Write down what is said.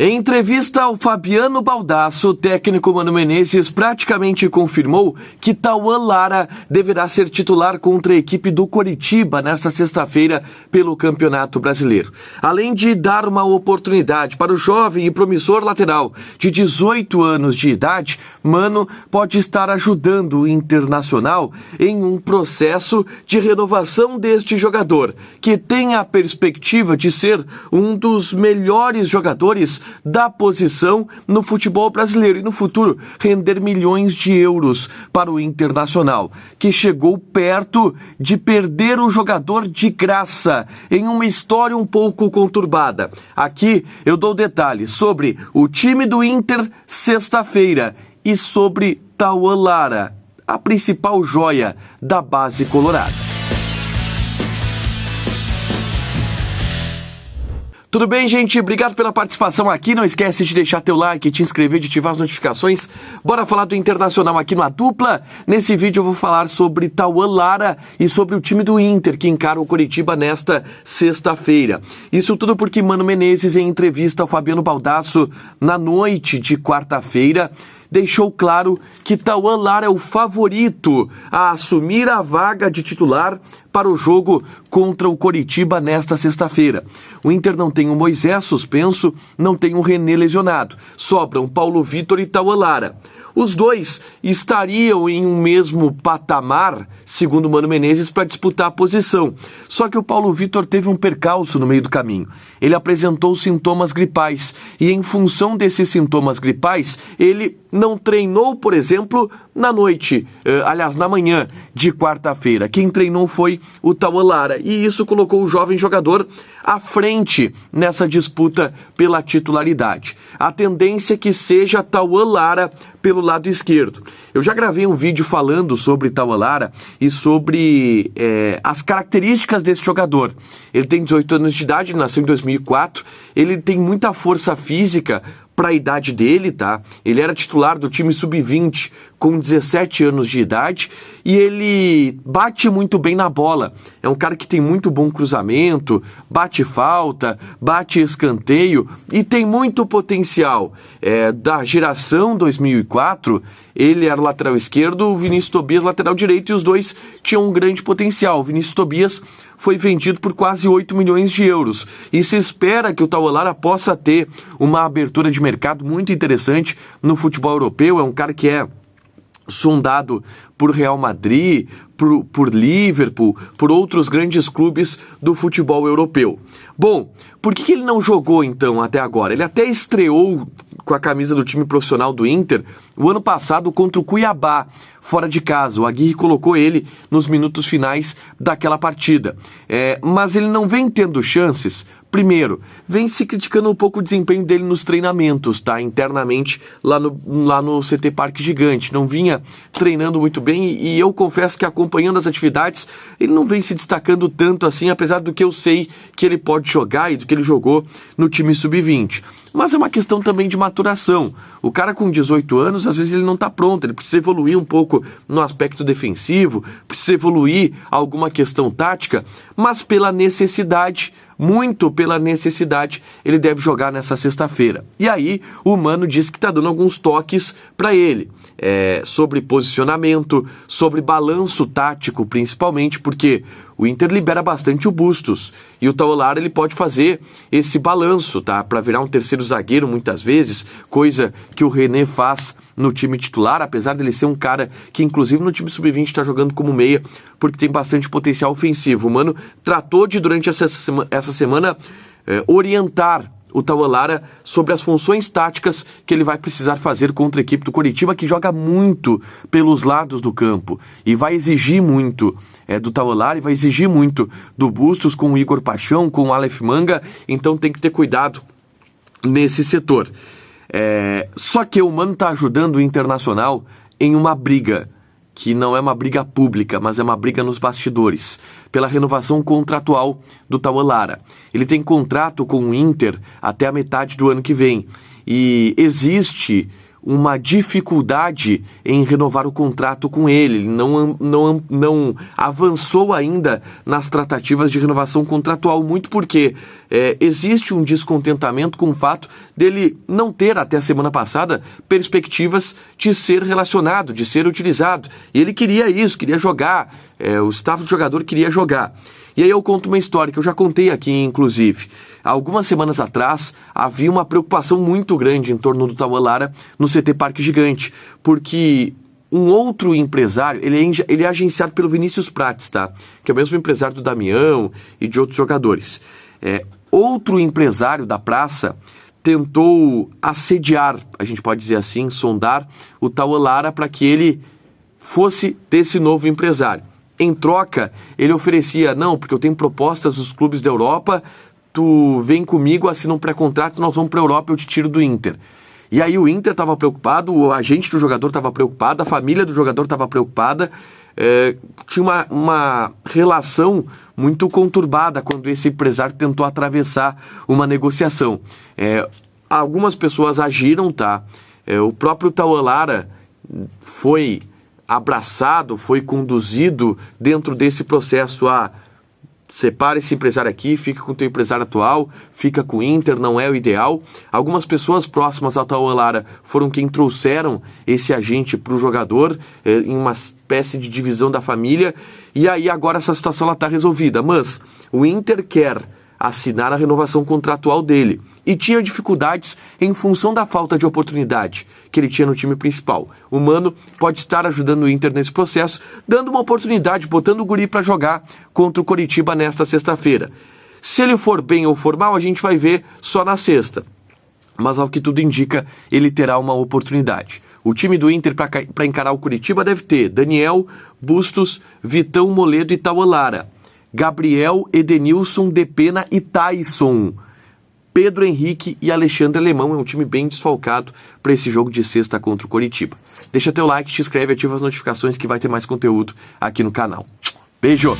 Em entrevista ao Fabiano Baldasso, o técnico Mano Menezes praticamente confirmou que Tauan Lara deverá ser titular contra a equipe do Coritiba nesta sexta-feira pelo Campeonato Brasileiro. Além de dar uma oportunidade para o jovem e promissor lateral de 18 anos de idade, Mano pode estar ajudando o Internacional em um processo de renovação deste jogador, que tem a perspectiva de ser um dos melhores jogadores da posição no futebol brasileiro e no futuro render milhões de euros para o Internacional, que chegou perto de perder o jogador de graça em uma história um pouco conturbada. Aqui eu dou detalhes sobre o time do Inter sexta-feira e sobre Tauan Lara, a principal joia da base colorada. Tudo bem, gente? Obrigado pela participação aqui. Não esquece de deixar teu like, te inscrever, de ativar as notificações. Bora falar do Internacional aqui no A Dupla. Nesse vídeo eu vou falar sobre Tauan Lara e sobre o time do Inter, que encara o Coritiba nesta sexta-feira. Isso tudo porque Mano Menezes, em entrevista ao Fabiano Baldasso na noite de quarta-feira, deixou claro que Tauan Lara é o favorito a assumir a vaga de titular para o jogo contra o Coritiba nesta sexta-feira. O Inter não tem o Moisés suspenso, não tem o René lesionado. Sobram Paulo Vitor e Tauan Lara. Os dois estariam em um mesmo patamar, segundo Mano Menezes, para disputar a posição. Só que o Paulo Vitor teve um percalço no meio do caminho. Ele apresentou sintomas gripais e, em função desses sintomas gripais, ele não treinou, por exemplo, na manhã de quarta-feira. Quem treinou foi o Tauan Lara e isso colocou o jovem jogador à frente nessa disputa pela titularidade. A tendência é que seja Tauan Lara pelo lado esquerdo. Eu já gravei um vídeo falando sobre Tauan Lara e sobre as características desse jogador. Ele tem 18 anos de idade, nasceu em 2004, ele tem muita força física para a idade dele, tá? Ele era titular do time sub-20 com 17 anos de idade e ele bate muito bem na bola. É um cara que tem muito bom cruzamento, bate falta, bate escanteio e tem muito potencial. Da geração 2004, ele era o lateral esquerdo, o Vinícius Tobias lateral direito e os dois tinham um grande potencial. O Vinícius Tobias foi vendido por quase 8 milhões de euros. E se espera que o Tauan Lara possa ter uma abertura de mercado muito interessante no futebol europeu. É um cara que é sondado por Real Madrid, por Liverpool, por outros grandes clubes do futebol europeu. Bom, por que ele não jogou então até agora? Ele até estreou com a camisa do time profissional do Inter o ano passado contra o Cuiabá, fora de casa. O Aguirre colocou ele nos minutos finais daquela partida. Mas ele não vem tendo chances. Primeiro, vem se criticando um pouco o desempenho dele nos treinamentos, tá? Internamente, lá no CT Parque Gigante. Não vinha treinando muito bem e eu confesso que acompanhando as atividades, ele não vem se destacando tanto assim, apesar do que eu sei que ele pode jogar e do que ele jogou no time sub-20. Mas é uma questão também de maturação. O cara com 18 anos, às vezes ele não está pronto, ele precisa evoluir um pouco no aspecto defensivo, precisa evoluir alguma questão tática, mas pela necessidade, muito pela necessidade, ele deve jogar nessa sexta-feira. E aí, o Mano disse que está dando alguns toques para ele, sobre posicionamento, sobre balanço tático, principalmente, porque o Inter libera bastante o Bustos, e o Tauan Lara ele pode fazer esse balanço, tá? Para virar um terceiro zagueiro muitas vezes, coisa que o René faz no time titular, apesar dele ser um cara que inclusive no time sub-20 está jogando como meia, porque tem bastante potencial ofensivo. O Mano tratou de, durante essa semana, orientar o Tauan Lara sobre as funções táticas que ele vai precisar fazer contra a equipe do Coritiba, que joga muito pelos lados do campo e vai exigir muito do Tauan Lara e vai exigir muito do Bustos com o Igor Paixão, com o Aleph Manga, então tem que ter cuidado nesse setor. Só que o Mano está ajudando o Internacional em uma briga, que não é uma briga pública, mas é uma briga nos bastidores, pela renovação contratual do Tauan Lara. Ele tem contrato com o Inter até a metade do ano que vem, e existe uma dificuldade em renovar o contrato com ele. Ele não avançou ainda nas tratativas de renovação contratual, muito porque existe um descontentamento com o fato dele não ter, até a semana passada, perspectivas de ser relacionado, de ser utilizado. E ele queria isso, queria jogar, o staff do jogador queria jogar. E aí eu conto uma história que eu já contei aqui, inclusive. Algumas semanas atrás, havia uma preocupação muito grande em torno do Tauan Lara no CT Parque Gigante, porque um outro empresário, ele é agenciado pelo Vinícius Prates, tá? Que é o mesmo empresário do Damião e de outros jogadores. Outro empresário da praça tentou assediar, a gente pode dizer assim, sondar o Tauan Lara para que ele fosse desse novo empresário. Em troca, ele oferecia, não, porque eu tenho propostas dos clubes da Europa, tu vem comigo, assina um pré-contrato, nós vamos para a Europa, eu te tiro do Inter. E aí o Inter estava preocupado, o agente do jogador estava preocupado, a família do jogador estava preocupada, tinha uma relação muito conturbada quando esse empresário tentou atravessar uma negociação. Algumas pessoas agiram, tá? O próprio Tauan Lara foi abraçado, foi conduzido dentro desse processo separa esse empresário aqui, fica com o teu empresário atual, fica com o Inter, não é o ideal. Algumas pessoas próximas ao Tauan Lara foram quem trouxeram esse agente para o jogador, em uma espécie de divisão da família, e aí agora essa situação está resolvida. Mas o Inter quer assinar a renovação contratual dele e tinha dificuldades em função da falta de oportunidade que ele tinha no time principal. O Mano pode estar ajudando o Inter nesse processo, dando uma oportunidade, botando o guri para jogar contra o Coritiba nesta sexta-feira. Se ele for bem ou for mal, a gente vai ver só na sexta. Mas ao que tudo indica, ele terá uma oportunidade. O time do Inter para encarar o Coritiba deve ter Daniel, Bustos, Vitão, Moledo e Tauan Lara. Gabriel, Edenilson, Depena e Taisson. Pedro Henrique e Alexandre Alemão. É um time bem desfalcado para esse jogo de sexta contra o Coritiba. Deixa teu like, te inscreve, ativa as notificações que vai ter mais conteúdo aqui no canal. Beijo!